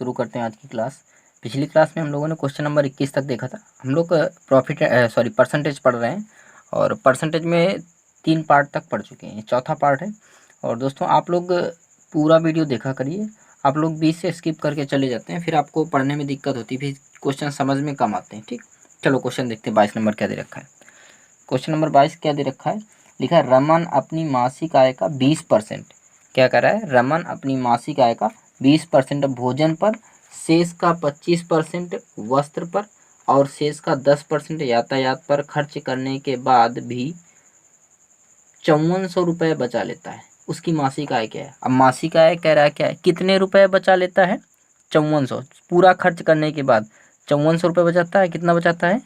शुरू करते हैं आज की क्लास। पिछली क्लास में हम लोगों ने क्वेश्चन नंबर 21 तक देखा था। हम लोग परसेंटेज पढ़ रहे हैं और परसेंटेज में 3 पार्ट तक पढ़ चुके हैं, चौथा पार्ट है। और दोस्तों आप लोग पूरा वीडियो देखा करिए। आप लोग बीच से स्किप करके चले जाते हैं, फिर आपको पढ़ने में दिक्कत होती है, फिर क्वेश्चन समझ में कम आते हैं। ठीक, चलो क्वेश्चन देखते हैं। 22 नंबर क्या दे रखा है? क्वेश्चन नंबर 22 क्या दे रखा है? लिखा है रमन अपनी मासिक आय का 20%, क्या कर रहा है? रमन अपनी मासिक आय का 20% भोजन पर, शेष का 25% वस्त्र पर और शेष का 10% यातायात पर खर्च करने के बाद भी 5400 रुपये बचा लेता है। उसकी मासिक आय क्या है? अब मासिक आय कह रहा है क्या है, कितने रुपए बचा लेता है? 5400। पूरा खर्च करने के बाद 5400 रुपये बचाता है। कितना बचाता है?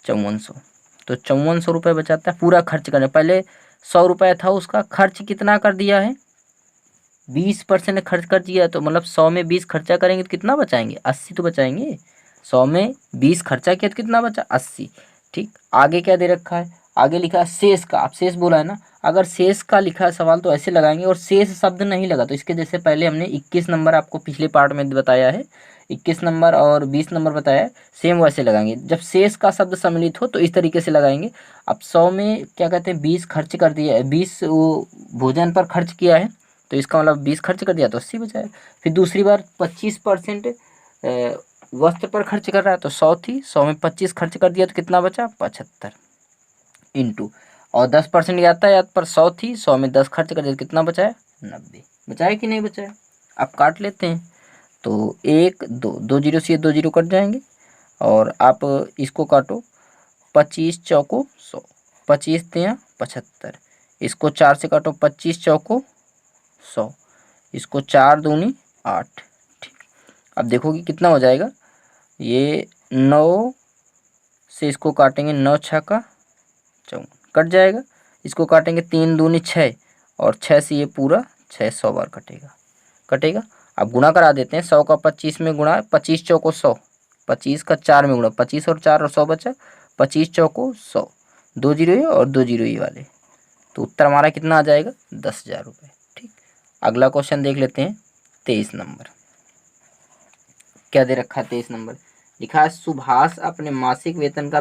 5400। तो 5400 रुपये बचाता है पूरा खर्च करने। पहले 100 रुपये था उसका, खर्च कितना कर दिया है? 20% खर्च कर दिया। तो मतलब 100 में 20 खर्चा करेंगे तो कितना बचाएंगे? 80 तो बचाएंगे। 100 में 20 खर्चा किया तो कितना बचा? 80। ठीक, आगे क्या दे रखा है? आगे लिखा है शेष का। अब शेष बोला है ना, अगर शेष का लिखा है सवाल तो ऐसे लगाएंगे, और शेष शब्द नहीं लगा तो इसके जैसे पहले हमने 21 नंबर आपको पिछले पार्ट में बताया है, 21 नंबर और 20 नंबर बताया है, सेम वैसे लगाएंगे। जब शेष का शब्द सम्मिलित हो तो इस तरीके से लगाएंगे। अब 100 में क्या कहते हैं, 20 खर्च कर दिया है, 20 वो भोजन पर खर्च किया है, तो इसका मतलब 20 खर्च कर दिया तो 80 बचाया। फिर दूसरी बार 25% वस्त्र पर खर्च कर रहा है, तो 100 थी, 100 में 25 खर्च कर दिया तो कितना बचा? 75 इंटू, और 10% यातायात पर 100 थी, 100 में 10 खर्च कर दिया तो कितना बचाया? 90। बचाया कि नहीं बचाया? अब काट लेते हैं। तो 1 2 2 जीरो से 2 जीरो कट जाएंगे और आप इसको काटो। 25 चौको 100, 25 तियाँ 75, इसको 4 से काटो। 25 चौको 100, इसको 4 दूनी 8। ठीक, अब देखो कि कितना हो जाएगा। ये 9 से इसको काटेंगे, 9 छक्का 54 कट जाएगा। इसको काटेंगे 3 दूनी 6, और 6 से ये पूरा 600 बार कटेगा। कटेगा। अब गुणा करा देते हैं। 100 का 25 में गुणा, 25 चौको 100, 25 का 4 में गुणा, 25 और 4 और 100 बचा, 25 चौको 100, 2 जीरो ये और 2 जीरो ये वाले, तो उत्तर हमारा कितना आ जाएगा? 10,000 रुपये। ठीक, अगला क्वेश्चन देख लेते हैं। 23 नंबर क्या दे रखा है? 23 नंबर लिखा है सुभाष अपने मासिक वेतन का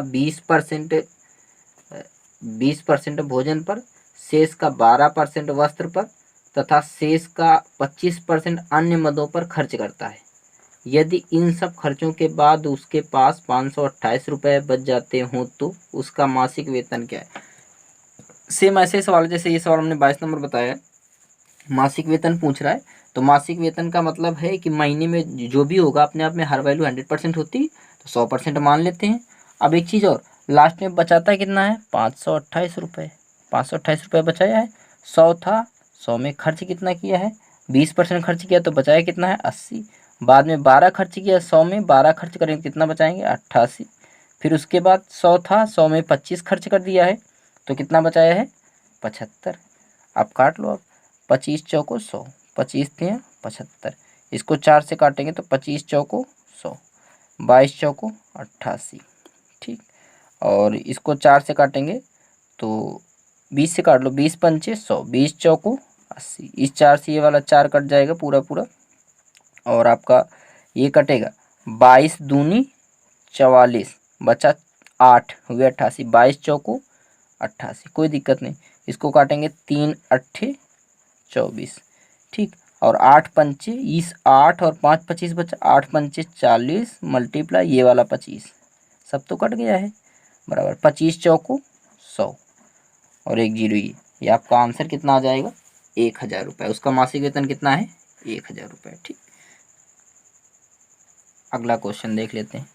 20% भोजन पर, शेष का 12% वस्त्र पर तथा शेष का 25% अन्य मदों पर खर्च करता है। यदि इन सब खर्चों के बाद उसके पास 528 रुपये बच जाते हों तो उसका मासिक वेतन क्या है? सेम ऐसे सवाल जैसे ये सवाल हमने 22 नंबर बताया, मासिक वेतन पूछ रहा है। तो मासिक वेतन का मतलब है कि महीने में जो भी होगा अपने आप में हर वैल्यू 100% होती, तो 100% मान लेते हैं। अब एक चीज़ और, लास्ट में बचाता कितना है? 528 रुपये। 528 रुपये बचाया है। 100 था, 100 में खर्च कितना किया है? 20% खर्च किया, तो बचाया कितना है? 80। बाद में 12 खर्च किया, 100 में 12 खर्च करेंगे कितना बचाएंगे? 88। फिर उसके बाद 100 था, 100 में 25 खर्च कर दिया है, तो कितना बचाया है? 75। आप काट लो। अब 25 चौको 100, 25 तियाँ 75, इसको 4 से काटेंगे तो 25 चौको 100, 22 चौको 88। ठीक, और इसको 4 से काटेंगे तो 20 से काट लो, 20 पंचे 100, 20 चौको 80, इस 4 से ये वाला 4 कट जाएगा पूरा पूरा, और आपका ये कटेगा। 22 दूनी 44, बचा 8 हुए 88, 22 चौको 88, कोई दिक्कत नहीं। इसको काटेंगे 3 अट्ठे 24। ठीक, और 8 पंचे इस 8 और 5 25 बचा, 8 पंचे 40 मल्टीप्लाई ये वाला 25, सब तो कट गया है, बराबर 25 चौको 100 और 1 जीरो। ये आपका आंसर कितना आ जाएगा? 1000 रुपये। उसका मासिक वेतन कितना है? 1000 रुपये। ठीक, अगला क्वेश्चन देख लेते हैं।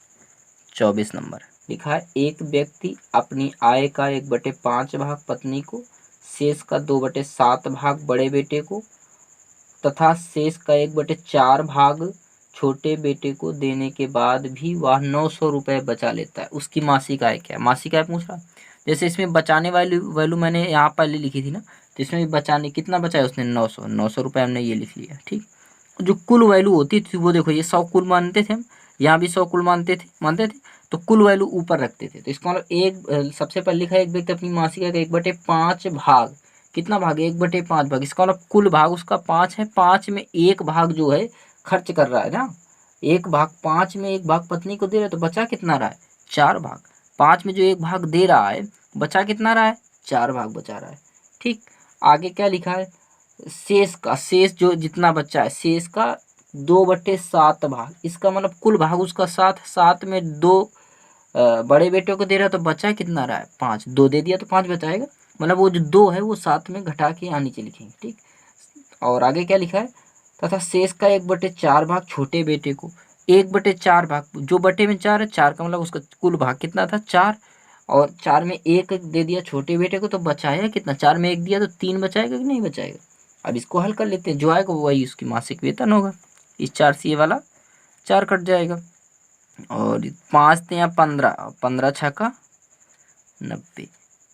24 नंबर लिखा है एक व्यक्ति अपनी आय का 1/5 भाग पत्नी को, शेष का 2/7 भाग बड़े बेटे को तथा शेष का 1/4 भाग छोटे बेटे को देने के बाद भी वह 900 रुपये बचा लेता है। उसकी मासिक आय क्या है? मासिक आय पूछ रहा। जैसे इसमें बचाने वाली वैल्यू मैंने यहाँ पहले लिखी थी ना, तो इसमें भी बचाने कितना बचाया उसने? 900 रुपये हमने ये लिख लिया। ठीक, जो कुल वैल्यू होती थी वो देखो, ये 100 कुल मानते थे हम, यहाँ भी 100 कुल मानते थे, तो कुल वैल्यू ऊपर रखते थे। तो इसका मतलब सबसे पहले लिखा है एक व्यक्ति अपनी मासिक आय का 1/5 भाग, कितना भाग? 1/5 भाग। इसका मतलब कुल भाग उसका 5 है, 5 में 1 भाग जो है खर्च कर रहा है ना, एक भाग 5 में एक भाग पत्नी को दे रहा है तो बचा कितना रहा है, 4 भाग। 5 में जो एक भाग दे रहा है बचा कितना रहा है, 4 भाग बचा रहा है। ठीक, आगे क्या लिखा है, शेष का, शेष जो जितना बचा है शेष का 2/7 भाग, इसका मतलब कुल भाग उसका 7, 7 में 2 बड़े बेटे को दे रहा है तो बचा कितना रहा है, 5, 2 दे दिया तो 5 बचाएगा, मतलब वो जो 2 है वो 7 में घटा के यहाँ नीचे लिखेंगे। ठीक, और आगे क्या लिखा है, तथा शेष का 1/4 भाग छोटे बेटे को, 1/4 भाग, जो बटे में 4 है, 4 का मतलब उसका कुल भाग कितना था, 4, और 4 में 1 दे दिया छोटे बेटे को तो बचाया कितना, 4 में 1 दिया तो 3 बचाएगा कि नहीं बचाएगा। अब इसको हल कर लेते हैं, जो आएगा वही उसकी मासिक वेतन होगा। इस 4 से ये वाला 4 कट जाएगा, और 5 ते यहाँ 15, 15 छक्का 90,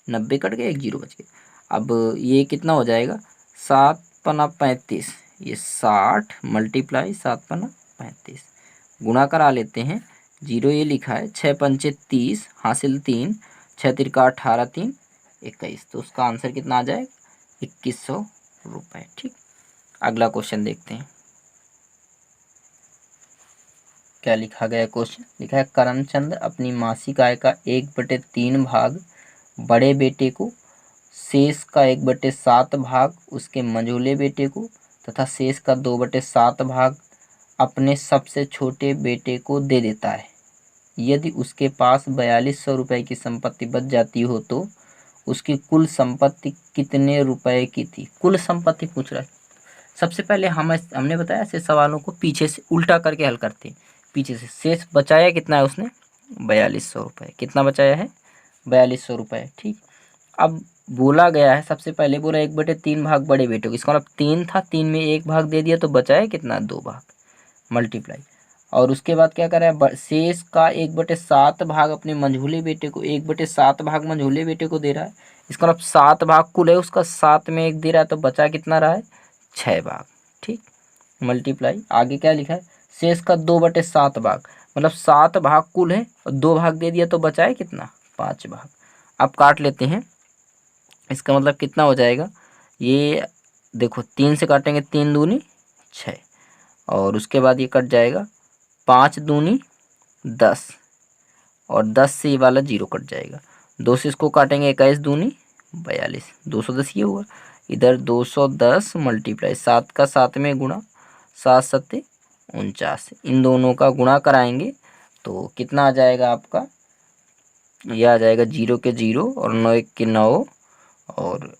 90 कट गए, 1 जीरो बच गया। अब ये कितना हो जाएगा, 7 पना 35, ये 60 मल्टीप्लाई 7 पना 35, गुणा करा लेते हैं, जीरो ये लिखा है, 6 पंचे 30 हासिल 3, 6 तिरका 18, 3 21, तो उसका आंसर कितना आ जाएगा, 2100 रुपये। ठीक, अगला क्वेश्चन देखते हैं क्या लिखा गया। क्वेश्चन लिखा है, करमचंद अपनी मासिक आय का 1/3 भाग बड़े बेटे को, शेष का 1/7 भाग उसके मंझोले बेटे को तथा शेष का 2/7 भाग अपने सबसे छोटे बेटे को दे देता है। यदि उसके पास 4200 रुपये की संपत्ति बच जाती हो तो उसकी कुल संपत्ति कितने रुपए की थी। कुल संपत्ति पूछ रहा है। सबसे पहले हमने बताया ऐसे सवालों को पीछे से उल्टा करके हल करते हैं। पीछे से शेष बचाया कितना है उसने, 4200 रुपये। कितना बचाया है, 4200 रुपये। ठीक, अब बोला गया है, सबसे पहले बोला 1/3 भाग बड़े बेटे को, इसका मतलब 3 था, 3 में 1 भाग दे दिया तो बचाया कितना, 2 भाग, मल्टीप्लाई। और उसके बाद क्या कर रहा है, शेष का 1/7 भाग अपने मंझोले बेटे को, 1/7 भाग मंझोले बेटे को दे रहा है, इसका मतलब 7 भाग कुल है उसका, 7 में 1 दे रहा है तो बचा कितना रहा है, 6 भाग। ठीक, मल्टीप्लाई। आगे क्या लिखा है, शेष का 2/7 भाग, मतलब 7 भाग कुल है और 2 भाग दे दिया तो बचा है कितना, 5 भाग। अब काट लेते हैं, इसका मतलब कितना हो जाएगा, ये देखो 3 से काटेंगे, 3 दूनी 6, और उसके बाद ये कट जाएगा, 5 दूनी 10, और 10 से ये वाला 0 कट जाएगा, 2 से इसको काटेंगे, 21 दूनी 42, 210 ये हुआ। इधर 210 मल्टीप्लाई 7 का 7 में गुणा, 7 सत्ते 49, इन दोनों का गुणा कराएंगे तो कितना आ जाएगा आपका, यह आ जाएगा 0 के 0 और 9 के 9 और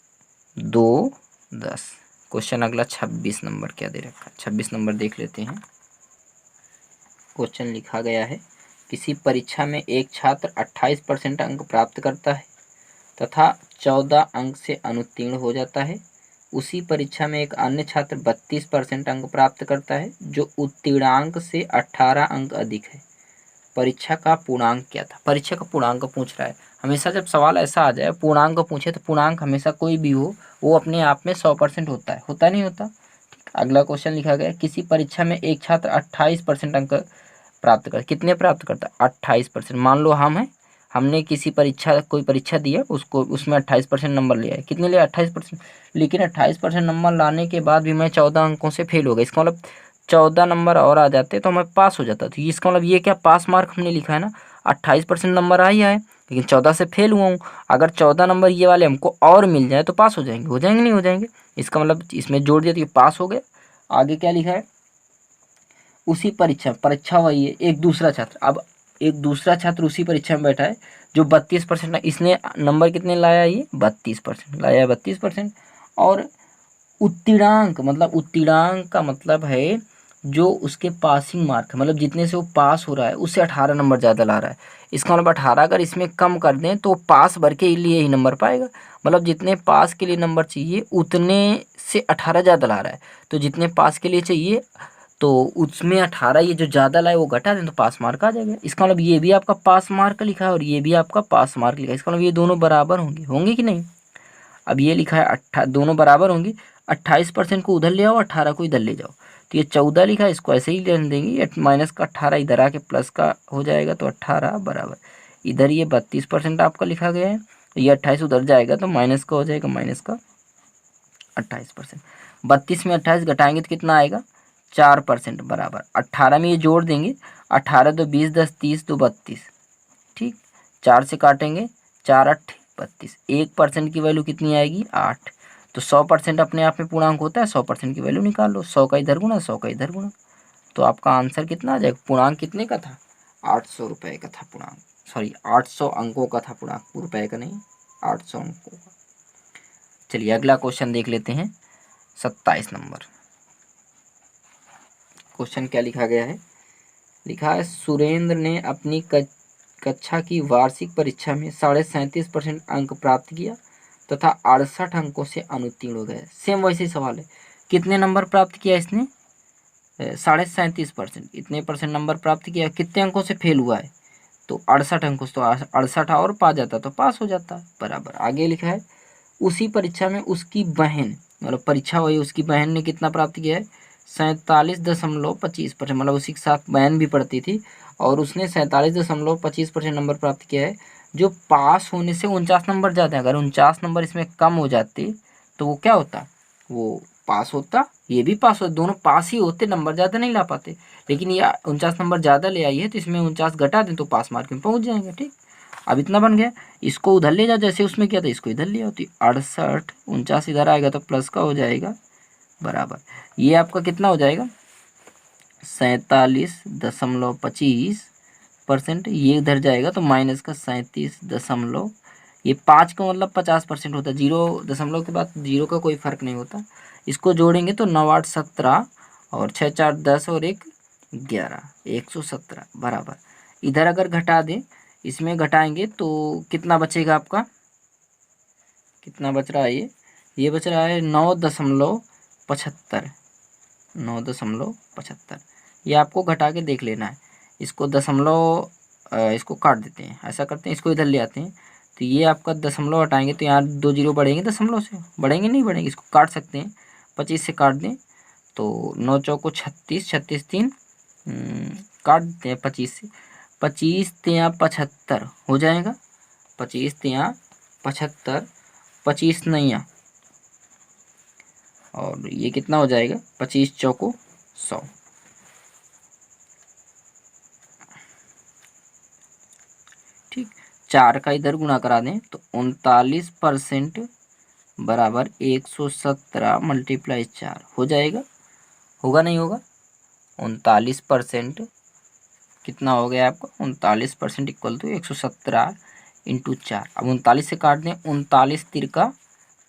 2 10। क्वेश्चन अगला 26 नंबर क्या दे रखा है, 26 नंबर देख लेते हैं। क्वेश्चन लिखा गया है, किसी परीक्षा में एक छात्र 28% अंक प्राप्त करता है तथा 14 अंक से अनुत्तीर्ण हो जाता है। उसी परीक्षा में एक अन्य छात्र 32% अंक प्राप्त करता है जो उत्तीर्णांक से 18 अंक अधिक है। परीक्षा का पूर्णांक क्या था। परीक्षा का पूर्णांक पूछ रहा है। हमेशा जब सवाल ऐसा आ जाए पूर्णांक पूछे तो पूर्णांक हमेशा कोई भी हो वो अपने आप में 100% होता है, होता नहीं होता। ठीक, अगला क्वेश्चन लिखा गया, किसी परीक्षा में एक छात्र 28% अंक प्राप्त कर, कितने प्राप्त करता है, 28%। मान लो हम हैं, हमने किसी परीक्षा कोई परीक्षा दी है, उसको उसमें 28% नंबर लिया है, कितने लिया 28%। लेकिन 28% नंबर लाने के बाद भी मैं 14 अंकों से फेल हो गया, इसका मतलब 14 नंबर और आ जाते तो मैं पास हो जाता। तो इसका मतलब ये क्या, पास मार्क हमने लिखा है ना, 28% नंबर आ ही आए लेकिन 14 से फेल हुआ हूँ। अगर 14 नंबर ये वाले हमको और मिल जाए तो पास हो जाएंगे, हो जाएंगे नहीं हो जाएंगे। इसका मतलब इसमें जोड़ दिया तो ये पास हो गए। आगे क्या लिखा है, उसी परीक्षा वही है, एक दूसरा छात्र, अब एक दूसरा छात्र उसी परीक्षा में बैठा है जो 32%, इसने नंबर कितने लाया, ये 32% लाया, 32%। और उत्तीर्णांक, मतलब उत्तीर्णांक का मतलब है जो उसके पासिंग मार्क, मतलब जितने से वो पास हो रहा है उससे 18 नंबर ज़्यादा ला रहा है। इसका मतलब 18 अगर इसमें कम कर दें तो पास भर के लिए ही नंबर पाएगा, मतलब जितने पास के लिए नंबर चाहिए उतने से 18 ज़्यादा ला रहा है। तो जितने पास के लिए चाहिए तो उसमें 18 ये जो ज़्यादा लाए वो घटा दें तो पास मार्क आ जाएगा। इसका मतलब ये भी आपका पास मार्क लिखा है और ये भी आपका पास मार्क लिखा है, इसका मतलब ये दोनों बराबर होंगे, होंगे कि नहीं। अब ये लिखा है दोनों बराबर होंगे, 28% को उधर ले आओ, 18 को इधर ले जाओ, तो ये 14 लिखा है, इसको ऐसे ही रहने देंगे, ये माइनस का 18 इधर आके प्लस का हो जाएगा तो 18 बराबर, इधर ये 32% आपका लिखा गया है, ये 28 उधर जाएगा तो माइनस का हो जाएगा, माइनस का 28%। 32 में 28 घटाएंगे तो कितना आएगा, 4% बराबर 18 में ये जोड़ देंगे, 18 दो 20, 10 30 दो 32, ठीक। 4 से काटेंगे, 4 8 32, 1% की वैल्यू कितनी आएगी 8। तो 100% अपने आप में पूर्णांक होता है, 100% की वैल्यू निकाल लो, 100 का इधर गुणा 100 का इधर गुणा, तो आपका आंसर कितना आ जाएगा, पूर्णांक कितने का था, 800 रुपये का था पूर्णांक, सॉरी 800 अंकों का था पूर्णांक, रुपये का नहीं, 800 अंकों का। चलिए अगला क्वेश्चन देख लेते हैं, 27 नंबर क्वेश्चन क्या लिखा गया है। लिखा है सुरेंद्र ने अपनी कक्षा की वार्षिक परीक्षा में 37.5% अंक प्राप्त किया तथा 68 अंकों से अनुत्तीर्ण हो गए। सेम वैसे ही सवाल है, कितने नंबर प्राप्त किया इसने, 37.5%, इतने परसेंट नंबर प्राप्त किया, कितने अंकों से फेल हुआ है, तो 68 अंकों से, तो 68 और पा जाता तो पास हो जाता बराबर। आगे लिखा है उसी परीक्षा में उसकी बहन, मतलब परीक्षा हुई उसकी बहन ने कितना प्राप्त किया है, 47.25%, मतलब उसी के साथ बहन भी पढ़ती थी और उसने 47.25% नंबर प्राप्त किया है, जो पास होने से 49 नंबर ज़्यादा है। अगर 49 नंबर इसमें कम हो जाते तो वो क्या होता, वो पास होता, ये भी पास होता, दोनों पास ही होते, नंबर ज़्यादा नहीं ला पाते। लेकिन ये 49 नंबर ज़्यादा ले आई है तो इसमें 49 घटा दें तो पास मार्क में पहुँच जाएंगे, ठीक। अब इतना बन गया, इसको उधर ले जाओ, जैसे उसमें किया था इसको इधर ले आओ, तो 68 49 इधर आएगा तो प्लस का हो जाएगा बराबर, ये आपका कितना हो जाएगा 47.25%, ये इधर जाएगा तो माइनस का 37 ये 5 का मतलब 50% होता है, 0 के बाद 0 का कोई फर्क नहीं होता। इसको जोड़ेंगे तो 9 8 17 और 6 4 10 और 1 11, 117 बराबर। इधर अगर घटा दें, इसमें घटाएंगे तो कितना बचेगा आपका, कितना बच रहा है, ये बच रहा है 9.75, 9.75। ये आपको घटा के देख लेना है, इसको दशमलव इसको काट देते हैं, ऐसा करते हैं, इसको इधर ले आते हैं, तो ये आपका दशमलव हटाएंगे तो यहाँ 2 जीरो बढ़ेंगे, दशमलव से बढ़ेंगे नहीं बढ़ेंगे, इसको काट सकते हैं, 25 से काट दें तो 9 चौको 36, 36 3 काट देते हैं 25 से, 25 तिया 75 हो जाएगा, 25 तिया 75, 25 नैया, और ये कितना हो जाएगा 25 चौको 100, ठीक। 4 का इधर गुणा करा दें तो 39% बराबर 117 मल्टीप्लाई 4 हो जाएगा, होगा नहीं होगा, 39% कितना हो गया आपका, 39% इक्वल टू 117 इंटू 4। अब 39 से काट दें, 39 तिरका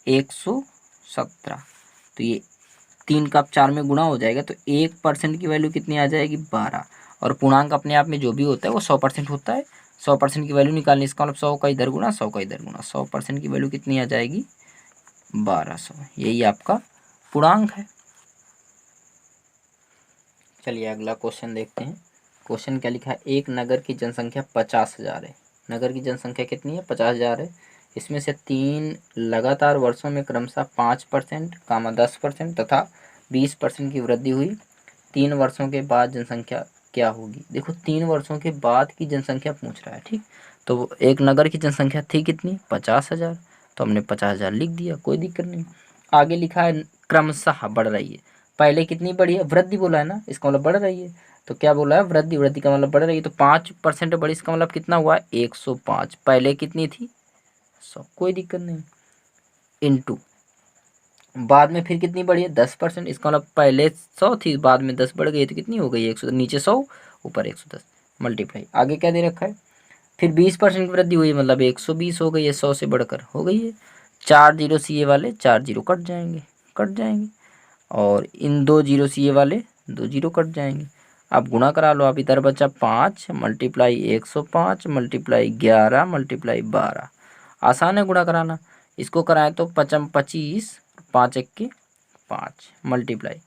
117, तो ये 3 का 4 में गुणा हो जाएगा, तो 1% की वैल्यू कितनी आ जाएगी 12। और पूर्णांक अपने आप में जो भी होता है वो 100% होता है, 100% की वैल्यू निकालनी, इसका मतलब 100 का इधर गुणा 100 का इधर गुणा, 100% की वैल्यू कितनी आ जाएगी 1200, यही आपका पूर्णांक है। चलिए अगला क्वेश्चन देखते हैं। क्वेश्चन क्या लिखा है, एक नगर की जनसंख्या 50,000 है, नगर की जनसंख्या कितनी है 50,000 है, इसमें से 3 लगातार वर्षों में क्रमशः 5%, 10% तथा 20% की वृद्धि हुई, 3 वर्षों के बाद जनसंख्या क्या होगी। देखो 3 वर्षों के बाद की जनसंख्या पूछ रहा है, ठीक। तो एक नगर की जनसंख्या थी कितनी 50,000, तो हमने 50,000 लिख दिया, कोई दिक्कत नहीं। आगे लिखा है क्रमशः बढ़ रही है, पहले कितनी बढ़ी है, वृद्धि बोला है ना, इसका मतलब बढ़ रही है, तो क्या बोला है वृद्धि, वृद्धि का मतलब बढ़ रही है, तो 5% बढ़ी, इसका मतलब कितना हुआ 105, पहले कितनी थी 100, कोई दिक्कत नहीं, इंटू बाद में फिर कितनी बढ़ी है 10%, इसका मतलब पहले 100 थी, बाद में 10 बढ़ गई तो कितनी हो गई 100, नीचे 100 ऊपर 110 मल्टीप्लाई, आगे क्या दे रखा है, फिर 20% की वृद्धि हुई, मतलब 120 हो गई है, 100 से बढ़कर हो गई है, 4 जीरो सी ए वाले 4 जीरो कट जाएंगे, कट जाएंगे, और इन 2 जीरो सी ए वाले 2 जीरो कट जाएंगे। अब गुणा करा लो, आप इधर बचा 5 मल्टीप्लाई 105 मल्टीप्लाई 11 मल्टीप्लाई 12, आसान है गुणा कराना, इसको कराएं तो 25 5 1 5 मल्टीप्लाई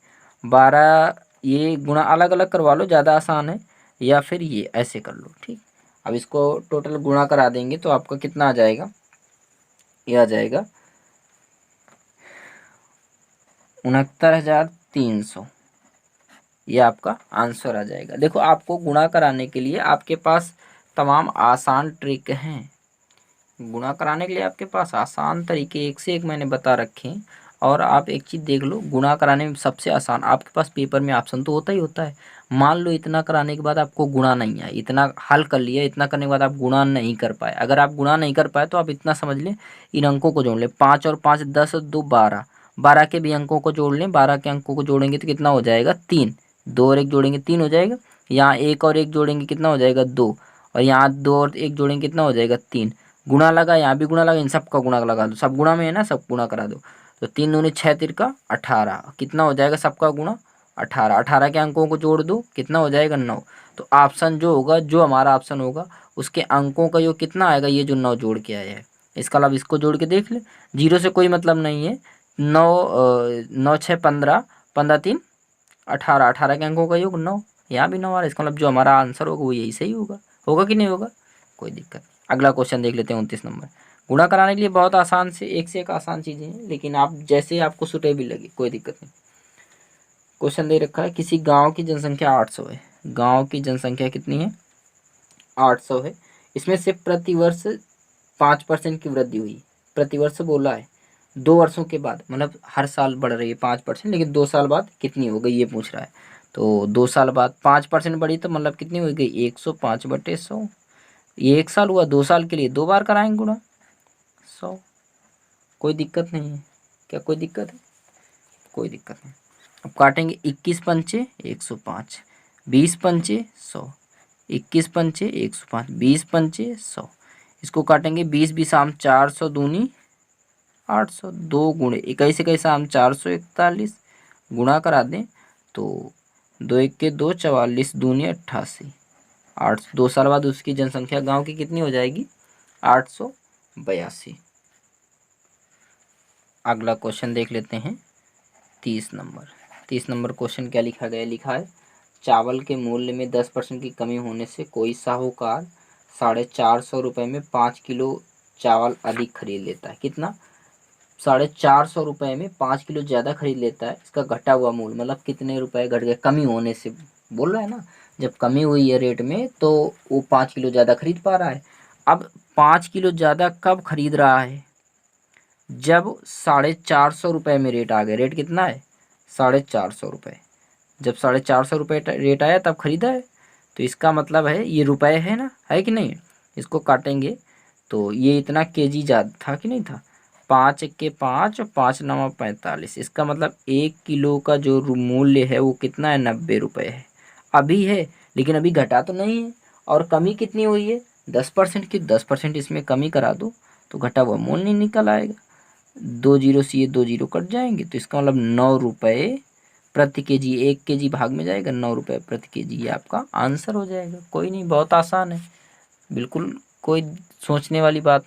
12, ये गुणा अलग अलग करवा लो, ज़्यादा आसान है, या फिर ये ऐसे कर लो, ठीक। अब इसको टोटल गुणा करा देंगे तो आपका कितना आ जाएगा, ये आ जाएगा 69,300, ये आपका आंसर आ जाएगा। देखो आपको गुणा कराने के लिए आपके पास तमाम आसान ट्रिक हैं, गुणा कराने के लिए आपके पास आसान तरीके एक से एक मैंने बता रखे हैं, और आप एक चीज़ देख लो, गुणा कराने में सबसे आसान, आपके पास पेपर में ऑप्शन तो होता ही होता है। मान लो इतना कराने के बाद आपको गुणा नहीं आया, इतना हल कर लिया, इतना करने के बाद आप गुणा नहीं कर पाए। अगर आप गुणा नहीं कर पाए तो आप इतना समझ लें, इन अंकों को जोड़ लें, 5 और 5 10 2 12, 12 के भी अंकों को जोड़ लें, 12 के अंकों को जोड़ेंगे तो कितना हो जाएगा 3, 2 और 1 जोड़ेंगे 3 हो जाएगा। यहाँ 1 और 1 जोड़ेंगे कितना हो जाएगा 2, और यहाँ 2 और 1 जोड़ेंगे कितना हो जाएगा 3। गुणा लगा, यहाँ भी गुणा लगा, इन सब का गुणा लगा दो, सब गुणा में है ना, सब गुणा करा दो। तो 3 दूनी 6 तिरका 18, कितना हो जाएगा सबका गुणा 18, 18 के अंकों को जोड़ दो कितना हो जाएगा 9। तो ऑप्शन जो होगा, जो हमारा ऑप्शन होगा उसके अंकों का योग कितना आएगा, ये जो 9 जोड़ के आया है। इसका मतलब इसको जोड़ के देख ले, जीरो से कोई मतलब नहीं है। 9 6 15, 15 3 18, 18 के अंकों का योग 9, यहाँ भी 9 आ रहा है। इसका मतलब जो हमारा आंसर होगा वो यही सही होगा। होगा कि नहीं होगा, कोई दिक्कत नहीं। अगला क्वेश्चन देख लेते हैं 29 नंबर। गुणा कराने के लिए बहुत आसान से एक आसान चीज़ें हैं, लेकिन आप जैसे आपको सुटेबल लगे कोई दिक्कत नहीं। क्वेश्चन दे रखा है, किसी गांव की जनसंख्या 800 है। गांव की जनसंख्या कितनी है, 800 है। इसमें से प्रतिवर्ष 5% की वृद्धि हुई। प्रतिवर्ष बोला है, 2 वर्षों के बाद, मतलब हर साल बढ़ रही है 5%, लेकिन 2 साल बाद कितनी हो गई ये पूछ रहा है। तो 2 साल बाद 5% बढ़ी तो मतलब कितनी हो गई 105/100। ये 1 साल हुआ, 2 साल के लिए 2 बार कराएंगे गुणा 100। कोई दिक्कत नहीं है क्या, कोई दिक्कत है, कोई दिक्कत नहीं। अब काटेंगे, 21 पंचे 105, 20 पंचे 100, 21 पंचे 105, 20 पंचे 100। इसको काटेंगे, 20 20 आम 400 दूनी 800, 2 गुणे 21 21 आम 441, गुणा करा दें तो 2 1 के 2 44 दूनी 88, 2 साल बाद उसकी जनसंख्या गांव की कितनी हो जाएगी 882। अगला क्वेश्चन देख लेते हैं 30 नंबर। 30 नंबर क्वेश्चन क्या लिखा गया, लिखा है चावल के मूल्य में 10% की कमी होने से कोई साहूकार 450 रुपये में 5 किलो चावल अधिक खरीद लेता है। कितना, 450 रुपये में 5 किलो ज़्यादा खरीद लेता है। इसका घटा हुआ मूल्य मतलब कितने रुपए घट गए, कमी होने से बोल रहा है ना, जब कमी हुई है रेट में तो वो 5 किलो ज़्यादा खरीद पा रहा है। अब 5 किलो ज़्यादा कब खरीद रहा है, जब 450 रुपये में रेट आ गया। रेट कितना है 450 रुपये, जब 450 रुपये रेट आया तब खरीदा है। तो इसका मतलब है ये रुपए है ना, है कि नहीं। इसको काटेंगे तो ये इतना केजी ज़्यादा था कि नहीं था, 5 के 5 और 5 9 45। इसका मतलब 1 किलो का जो मूल्य है वो कितना है 90 रुपये है। अभी है लेकिन अभी घटा तो नहीं है। और कमी कितनी हुई है 10% की, 10% इसमें कमी करा दो तो घटा हुआ मूल्य नहीं निकल आएगा। 2 जीरो से ये 2 जीरो कट जाएंगे, तो इसका मतलब 9 रुपये प्रति केजी, 1 केजी भाग में जाएगा 9 रुपये प्रति केजी, ये आपका आंसर हो जाएगा। कोई नहीं, बहुत आसान है बिल्कुल, कोई सोचने वाली बात